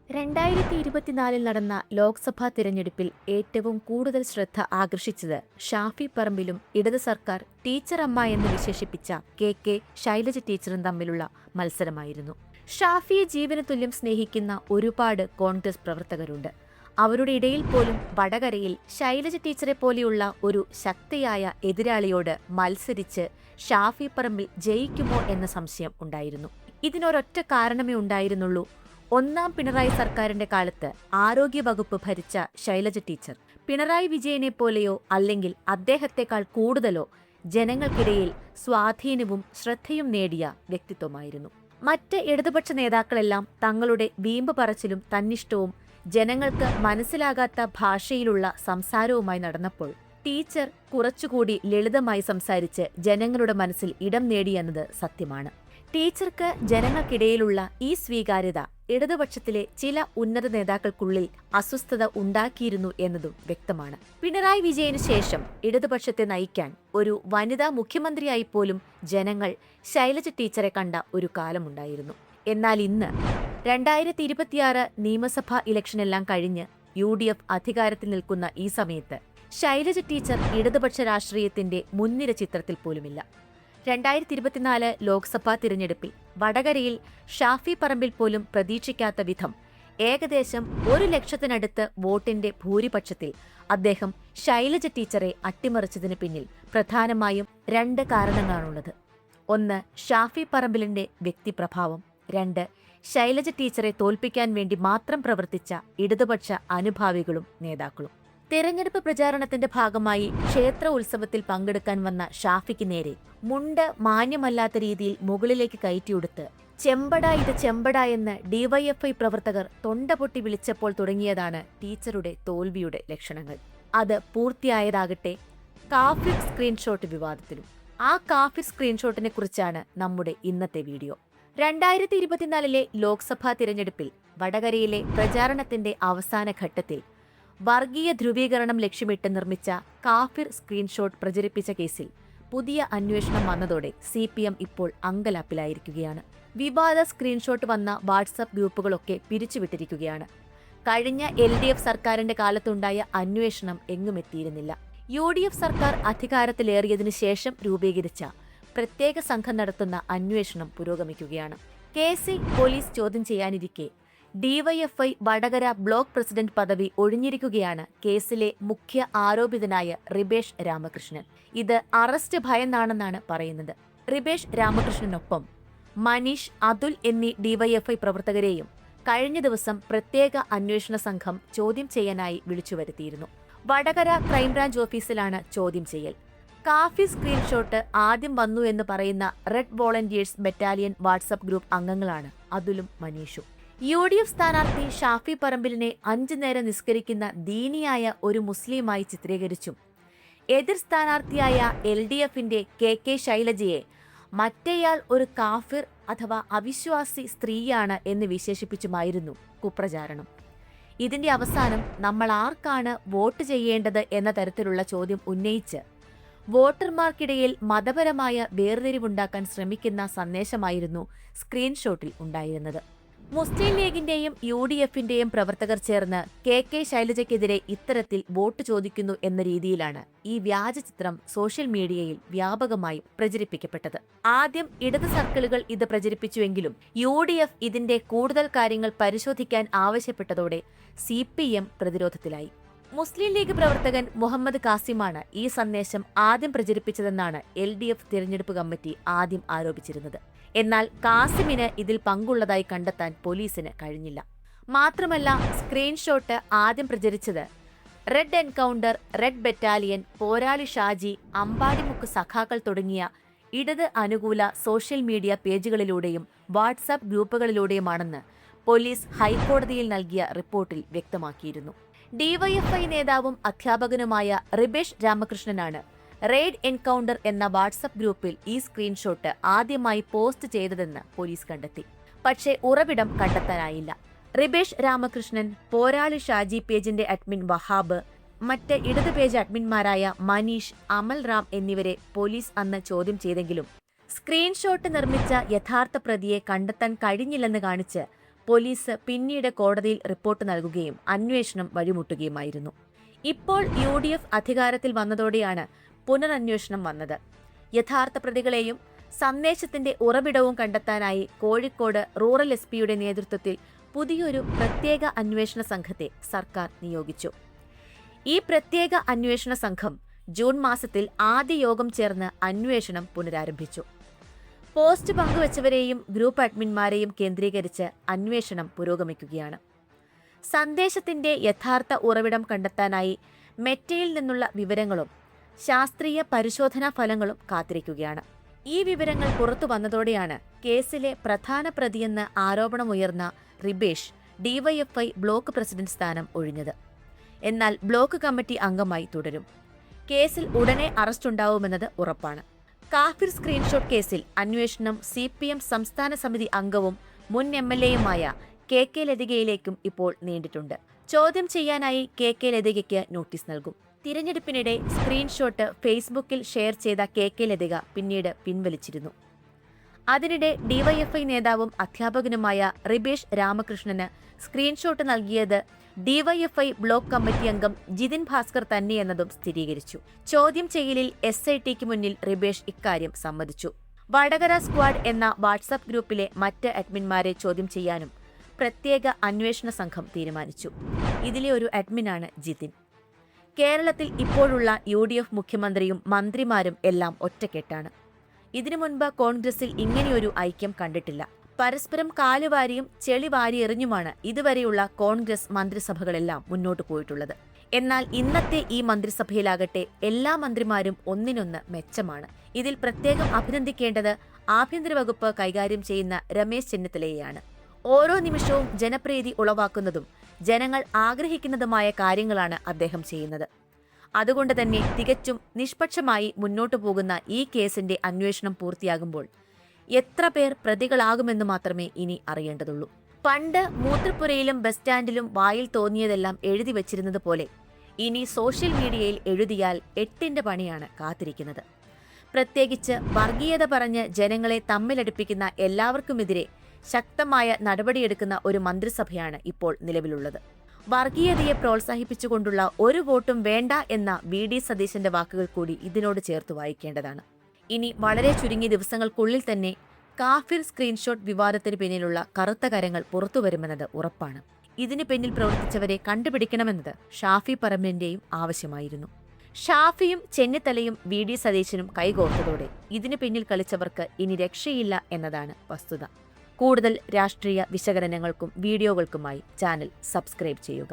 2024 നടന്ന ലോക്സഭാ തിരഞ്ഞെടുപ്പിൽ ഏറ്റവും കൂടുതൽ ശ്രദ്ധ ആകർഷിച്ചത് ഷാഫി പറമ്പിലും ഇടത് സർക്കാർ ടീച്ചർ അമ്മ എന്ന് വിശേഷിപ്പിച്ച കെ ശൈലജ ടീച്ചറും തമ്മിലുള്ള മത്സരമായിരുന്നു. ഷാഫിയെ ജീവന തുല്യം സ്നേഹിക്കുന്ന ഒരുപാട് കോൺഗ്രസ് പ്രവർത്തകരുണ്ട്. അവരുടെ ഇടയിൽ പോലും വടകരയിൽ ശൈലജ ടീച്ചറെ പോലെയുള്ള ഒരു ശക്തിയായ എതിരാളിയോട് മത്സരിച്ച് ഷാഫി പറമ്പിൽ ജയിക്കുമോ എന്ന സംശയം ഉണ്ടായിരുന്നു. ഇതിനൊരൊറ്റ കാരണമേ ഉണ്ടായിരുന്നുള്ളൂ. ഒന്നാം പിണറായി സർക്കാരിന്റെ കാലത്ത് ആരോഗ്യവകുപ്പ് ഭരിച്ച ശൈലജ ടീച്ചർ പിണറായി വിജയനെ പോലെയോ അല്ലെങ്കിൽ അദ്ദേഹത്തെക്കാൾ കൂടുതലോ ജനങ്ങൾക്കിടയിൽ സ്വാധീനവും ശ്രദ്ധയും നേടിയ വ്യക്തിത്വമായിരുന്നു. മറ്റ് ഇടതുപക്ഷ നേതാക്കളെല്ലാം തങ്ങളുടെ വീമ്പ് പറച്ചിലും തന്നിഷ്ടവും ജനങ്ങൾക്ക് മനസ്സിലാകാത്ത ഭാഷയിലുള്ള സംസാരവുമായി നടന്നപ്പോൾ ടീച്ചർ കുറച്ചുകൂടി ലളിതമായി സംസാരിച്ച് ജനങ്ങളുടെ മനസ്സിൽ ഇടം നേടിയെന്നത് സത്യമാണ്. ടീച്ചർക്ക് ജനങ്ങൾക്കിടയിലുള്ള ഈ സ്വീകാര്യത ഇടതുപക്ഷത്തിലെ ചില ഉന്നത നേതാക്കൾക്കുള്ളിൽ അസ്വസ്ഥത ഉണ്ടാക്കിയിരുന്നു എന്നതും വ്യക്തമാണ്. പിണറായി വിജയന് ശേഷം ഇടതുപക്ഷത്തെ നയിക്കാൻ ഒരു വനിതാ മുഖ്യമന്ത്രിയായി പോലും ജനങ്ങൾ ശൈലജ ടീച്ചറെ കണ്ട ഒരു കാലമുണ്ടായിരുന്നു. എന്നാൽ ഇന്ന് 2026 നിയമസഭാ ഇലക്ഷനെല്ലാം കഴിഞ്ഞ് UDF അധികാരത്തിൽ നിൽക്കുന്ന ഈ സമയത്ത് ശൈലജ ടീച്ചർ ഇടതുപക്ഷ രാഷ്ട്രീയത്തിന്റെ മുൻനിര ചിത്രത്തിൽ പോലുമില്ല. 2024 ലോക്സഭാ തിരഞ്ഞെടുപ്പിൽ വടകരയിൽ ഷാഫി പറമ്പിൽ പോലും പ്രതീക്ഷിക്കാത്ത വിധം ഏകദേശം 100,000-നടുത്ത് വോട്ടിന്റെ ഭൂരിപക്ഷത്തിൽ അദ്ദേഹം ശൈലജ ടീച്ചറെ അട്ടിമറിച്ചതിന് പിന്നിൽ പ്രധാനമായും 2 കാരണങ്ങളാണുള്ളത്. 1, ഷാഫി പറമ്പിലിന്റെ വ്യക്തിപ്രഭാവം. 2, ശൈലജ ടീച്ചറെ തോൽപ്പിക്കാൻ വേണ്ടി മാത്രം പ്രവർത്തിച്ച ഇടതുപക്ഷ അനുഭാവികളും നേതാക്കളും. തെരഞ്ഞെടുപ്പ് പ്രചാരണത്തിന്റെ ഭാഗമായി ക്ഷേത്ര ഉത്സവത്തിൽ പങ്കെടുക്കാൻ വന്ന ഷാഫിക്ക് നേരെ മുണ്ട് മാന്യമല്ലാത്ത രീതിയിൽ മുകളിലേക്ക് കയറ്റിയെടുത്ത് ഇത് ചെമ്പട എന്ന് DYFI പ്രവർത്തകർ തൊണ്ട പൊട്ടി വിളിച്ചപ്പോൾ തുടങ്ങിയതാണ് ടീച്ചറുടെ തോൽവിയുടെ ലക്ഷണങ്ങൾ. അത് പൂർത്തിയായതാകട്ടെ കാഫിർ സ്ക്രീൻഷോട്ട് വിവാദത്തിലും. ആ കാഫിർ സ്ക്രീൻഷോട്ടിനെ കുറിച്ചാണ് നമ്മുടെ ഇന്നത്തെ വീഡിയോ. 2024 ലോക്സഭാ തിരഞ്ഞെടുപ്പിൽ വടകരയിലെ പ്രചാരണത്തിന്റെ അവസാന ഘട്ടത്തിൽ വർഗീയ ധ്രുവീകരണം ലക്ഷ്യമിട്ട് നിർമ്മിച്ച കാഫിർ സ്ക്രീൻഷോട്ട് പ്രചരിപ്പിച്ച കേസിൽ പുതിയ അന്വേഷണം വന്നതോടെ CPM ഇപ്പോൾ അങ്കലാപ്പിലായിരിക്കുകയാണ്. വിവാദ സ്ക്രീൻഷോട്ട് വന്ന വാട്സാപ്പ് ഗ്രൂപ്പുകളൊക്കെ പിരിച്ചുവിട്ടിരിക്കുകയാണ്. കഴിഞ്ഞ LDF സർക്കാരിന്റെ കാലത്തുണ്ടായ അന്വേഷണം എങ്ങുമെത്തിയിരുന്നില്ല. UDF സർക്കാർ അധികാരത്തിലേറിയതിനു ശേഷം രൂപീകരിച്ച പ്രത്യേക സംഘം നടത്തുന്ന അന്വേഷണം പുരോഗമിക്കുകയാണ്. കേസിൽ പോലീസ് ചോദ്യം ചെയ്യാനിരിക്കെ DYFI വടകര ബ്ലോക്ക് പ്രസിഡന്റ് പദവി ഒഴിഞ്ഞിരിക്കുകയാണ് കേസിലെ മുഖ്യ ആരോപിതനായ റിബേഷ് രാമകൃഷ്ണൻ. ഇത് അറസ്റ്റ് ഭയന്നാണെന്നാണ് പറയുന്നത്. റിബേഷ് രാമകൃഷ്ണനൊപ്പം മനീഷ്, അതുൽ എന്നീ DYFI പ്രവർത്തകരെയും കഴിഞ്ഞ ദിവസം പ്രത്യേക അന്വേഷണ സംഘം ചോദ്യം ചെയ്യാനായി വിളിച്ചുവരുത്തിയിരുന്നു. വടകര ക്രൈംബ്രാഞ്ച് ഓഫീസിലാണ് ചോദ്യം ചെയ്യൽ. കാഫി സ്ക്രീൻഷോട്ട് ആദ്യം വന്നു എന്ന് പറയുന്ന red volunteers battalion WhatsApp group അംഗങ്ങളാണ് അതുലും മനീഷും. UDF സ്ഥാനാർത്ഥി ഷാഫി പറമ്പിലിനെ 5 നേരം നിസ്കരിക്കുന്ന ദീനിയായ ഒരു മുസ്ലിമായി ചിത്രീകരിച്ചും എതിർ സ്ഥാനാർത്ഥിയായ LDFന്റെ കെ ശൈലജയെ മറ്റേയാൾ ഒരു കാഫിർ അഥവാ അവിശ്വാസി സ്ത്രീയാണ് എന്ന് വിശേഷിപ്പിച്ചുമായിരുന്നു കുപ്രചാരണം. ഇതിന്റെ അവസാനം നമ്മൾ ആർക്കാണ് വോട്ട് ചെയ്യേണ്ടത് എന്ന തരത്തിലുള്ള ചോദ്യം ഉന്നയിച്ച് വോട്ടർമാർക്കിടയിൽ മതപരമായ വേർതിരിവുണ്ടാക്കാൻ ശ്രമിക്കുന്ന സന്ദേശമായിരുന്നു സ്ക്രീൻഷോട്ടിൽ ഉണ്ടായിരുന്നത്. മുസ്ലിം ലീഗിന്റെയും UDFന്റെയും പ്രവർത്തകർ ചേർന്ന് കെ ശൈലജയ്ക്കെതിരെ ഇത്തരത്തിൽ വോട്ട് ചോദിക്കുന്നു എന്ന രീതിയിലാണ് ഈ വ്യാജ ചിത്രം സോഷ്യൽ മീഡിയയിൽ വ്യാപകമായി പ്രചരിപ്പിക്കപ്പെട്ടത്. ആദ്യം ഇടത് സർക്കിളുകൾ ഇത് പ്രചരിപ്പിച്ചുവെങ്കിലും UDF ഇതിന്റെ കൂടുതൽ കാര്യങ്ങൾ പരിശോധിക്കാൻ ആവശ്യപ്പെട്ടതോടെ CPM പ്രതിരോധത്തിലായി. മുസ്ലിം ലീഗ് പ്രവർത്തകൻ മുഹമ്മദ് കാസിമാണ് ഈ സന്ദേശം ആദ്യം പ്രചരിപ്പിച്ചതെന്നാണ് LDF തിരഞ്ഞെടുപ്പ് കമ്മിറ്റി ആദ്യം ആരോപിച്ചിരുന്നത്. എന്നാൽ കാസിമിന് ഇതിൽ പങ്കുള്ളതായി കണ്ടെത്താൻ പോലീസിന് കഴിഞ്ഞില്ല. മാത്രമല്ല, സ്ക്രീൻഷോട്ട് ആദ്യം പ്രചരിച്ചത് റെഡ് എൻകൗണ്ടർ, റെഡ് ബറ്റാലിയൻ, പോരാളി ഷാജി, അമ്പാടിമുക്ക് സഖാക്കൾ തുടങ്ങിയ ഇടത് അനുകൂല സോഷ്യൽ മീഡിയ പേജുകളിലൂടെയും വാട്സാപ്പ് ഗ്രൂപ്പുകളിലൂടെയുമാണെന്ന് പോലീസ് ഹൈക്കോടതിയിൽ നൽകിയ റിപ്പോർട്ടിൽ വ്യക്തമാക്കിയിരുന്നു. DYFI നേതാവും അധ്യാപകനുമായ റിബേഷ് രാമകൃഷ്ണനാണ് റെയ്ഡ് എൻകൗണ്ടർ എന്ന വാട്സപ്പ് ഗ്രൂപ്പിൽ ഈ സ്ക്രീൻഷോട്ട് ആദ്യമായി പോസ്റ്റ് ചെയ്തതെന്ന് പോലീസ് കണ്ടെത്തി. പക്ഷേ ഉറവിടം കണ്ടെത്താനായില്ല. റിബേഷ് രാമകൃഷ്ണൻ, പോരാളി ഷാജി പേജിന്റെ അഡ്മിൻ വഹാബ്, മറ്റ് ഇടത് പേജ് അഡ്മിന്മാരായ മനീഷ്, അമൽ റാം എന്നിവരെ പോലീസ് അന്ന് ചോദ്യം ചെയ്തെങ്കിലും സ്ക്രീൻഷോട്ട് നിർമ്മിച്ച യഥാർത്ഥ പ്രതിയെ കണ്ടെത്താൻ കഴിഞ്ഞില്ലെന്ന് കാണിച്ച് പോലീസ് പിന്നീട് കോടതിയിൽ റിപ്പോർട്ട് നൽകുകയും അന്വേഷണം വഴിമുട്ടുകയുമായിരുന്നു. ഇപ്പോൾ UDF അധികാരത്തിൽ വന്നതോടെയാണ് പുനരന്വേഷണം വന്നത്. യഥാർത്ഥ പ്രതികളെയും സന്ദേശത്തിന്റെ ഉറവിടവും കണ്ടെത്താനായി കോഴിക്കോട് റൂറൽ SP-യുടെ നേതൃത്വത്തിൽ പുതിയൊരു പ്രത്യേക അന്വേഷണ സംഘത്തെ സർക്കാർ നിയോഗിച്ചു. ഈ പ്രത്യേക അന്വേഷണ സംഘം ജൂൺ മാസത്തിൽ ആദ്യ യോഗം ചേർന്ന് അന്വേഷണം പുനരാരംഭിച്ചു. പോസ്റ്റ് പങ്കുവച്ചവരെയും ഗ്രൂപ്പ് അഡ്മിന്മാരെയും കേന്ദ്രീകരിച്ച് അന്വേഷണം പുരോഗമിക്കുകയാണ്. സന്ദേശത്തിന്റെ യഥാർത്ഥ ഉറവിടം കണ്ടെത്താനായി മെറ്റയിൽ നിന്നുള്ള വിവരങ്ങളും ശാസ്ത്രീയ പരിശോധനാ ഫലങ്ങളും കാത്തിരിക്കുകയാണ്. ഈ വിവരങ്ങൾ പുറത്തു വന്നതോടെയാണ് കേസിലെ പ്രധാന പ്രതിയെന്ന് ആരോപണമുയർന്ന റിബേഷ് DYFI ബ്ലോക്ക് പ്രസിഡന്റ് സ്ഥാനം ഒഴിഞ്ഞത്. എന്നാൽ ബ്ലോക്ക് കമ്മിറ്റി അംഗമായി തുടരും. കേസിൽ ഉടനെ അറസ്റ്റുണ്ടാവുമെന്നത് ഉറപ്പാണ്. കാഫിർ സ്ക്രീൻഷോട്ട് കേസിൽ അന്വേഷണം CPM സംസ്ഥാന സമിതി അംഗവും മുൻ MLA-യുമായ KK ലതികയിലേക്കും ഇപ്പോൾ നീണ്ടിട്ടുണ്ട്. ചോദ്യം ചെയ്യാനായി KK ലതികയ്ക്ക് നോട്ടീസ് നൽകും. തിരഞ്ഞെടുപ്പിനിടെ സ്ക്രീൻഷോട്ട് ഫേസ്ബുക്കിൽ ഷെയർ ചെയ്ത KK ലതിക പിന്നീട് പിൻവലിച്ചിരുന്നു. അതിനിടെ DYFI നേതാവും അധ്യാപകനുമായ റിബേഷ് രാമകൃഷ്ണന് സ്ക്രീൻഷോട്ട് നൽകിയത് DYFI ബ്ലോക്ക് കമ്മിറ്റി അംഗം ജിതിൻ ഭാസ്കർ തന്നെയെന്നതും സ്ഥിരീകരിച്ചു. ചോദ്യം ചെയ്യലിൽ SITക്ക് മുന്നിൽ റിബേഷ് ഇക്കാര്യം സമ്മതിച്ചു. വടകര സ്ക്വാഡ് എന്ന വാട്സാപ്പ് ഗ്രൂപ്പിലെ മറ്റ് അഡ്മിന്മാരെ ചോദ്യം ചെയ്യാനും പ്രത്യേക അന്വേഷണ സംഘം തീരുമാനിച്ചു. ഇതിലെ ഒരു അഡ്മിനാണ് ജിതിൻ. കേരളത്തിൽ ഇപ്പോഴുള്ള UDF മുഖ്യമന്ത്രിയും മന്ത്രിമാരും എല്ലാം ഒറ്റക്കെട്ടാണ്. ഇതിനു മുൻപ് കോൺഗ്രസിൽ ഇങ്ങനെയൊരു ഐക്യം കണ്ടിട്ടില്ല. പരസ്പരം കാലുവാരിയും ചെളി വാരിയെറിഞ്ഞുമാണ് ഇതുവരെയുള്ള കോൺഗ്രസ് മന്ത്രിസഭകളെല്ലാം മുന്നോട്ടു പോയിട്ടുള്ളത്. എന്നാൽ ഇന്നത്തെ ഈ മന്ത്രിസഭയിലാകട്ടെ എല്ലാ മന്ത്രിമാരും ഒന്നിനൊന്ന് മെച്ചമാണ്. ഇതിൽ പ്രത്യേകം അഭിനന്ദിക്കേണ്ടത് ആഭ്യന്തര വകുപ്പ് കൈകാര്യം ചെയ്യുന്ന രമേശ് ചെന്നിത്തലയെയാണ്. ഓരോ നിമിഷവും ജനപ്രീതി ഉളവാക്കുന്നതും ജനങ്ങൾ ആഗ്രഹിക്കുന്നതുമായ കാര്യങ്ങളാണ് അദ്ദേഹം ചെയ്യുന്നത്. അതുകൊണ്ട് തന്നെ തികച്ചും നിഷ്പക്ഷമായി മുന്നോട്ടു പോകുന്ന ഈ കേസിന്റെ അന്വേഷണം പൂർത്തിയാകുമ്പോൾ എത്ര പേർ പ്രതികളാകുമെന്ന് മാത്രമേ ഇനി അറിയേണ്ടതുള്ളൂ. പണ്ട് മൂത്രപ്പുരയിലും ബസ് സ്റ്റാൻഡിലും വായിൽ തോന്നിയതെല്ലാം എഴുതി വച്ചിരുന്നത് പോലെ ഇനി സോഷ്യൽ മീഡിയയിൽ എഴുതിയാൽ 8ന്റെ പണിയാണ് കാത്തിരിക്കുന്നത്. പ്രത്യേകിച്ച് വർഗീയത പറഞ്ഞ് ജനങ്ങളെ തമ്മിലടുപ്പിക്കുന്ന എല്ലാവർക്കുമെതിരെ ശക്തമായ നടപടിയെടുക്കുന്ന ഒരു മന്ത്രിസഭയാണ് ഇപ്പോൾ നിലവിലുള്ളത്. വർഗീയതയെ പ്രോത്സാഹിപ്പിച്ചുകൊണ്ടുള്ള ഒരു വോട്ടും വേണ്ട എന്ന VD സതീശന്റെ വാക്കുകൾ കൂടി ഇതിനോട് ചേർത്ത് വായിക്കേണ്ടതാണ്. ഇനി വളരെ ചുരുങ്ങിയ ദിവസങ്ങൾക്കുള്ളിൽ തന്നെ കാഫിർ സ്ക്രീൻഷോട്ട് വിവാദത്തിന് പിന്നിലുള്ള കറുത്ത കരങ്ങൾ പുറത്തുവരുമെന്നത് ഉറപ്പാണ്. ഇതിന് പിന്നിൽ പ്രവർത്തിച്ചവരെ കണ്ടുപിടിക്കണമെന്നത് ഷാഫി പറമ്പിലിന്റെയും ആവശ്യമായിരുന്നു. ഷാഫിയും ചെന്നിത്തലയും VD സതീശനും കൈകോർത്തതോടെ ഇതിനു പിന്നിൽ കളിച്ചവർക്ക് ഇനി രക്ഷയില്ല എന്നതാണ് വസ്തുത. കൂടുതൽ രാഷ്ട്രീയ വിശകലനങ്ങൾക്കും വീഡിയോകൾക്കുമായി ചാനൽ സബ്സ്ക്രൈബ് ചെയ്യുക.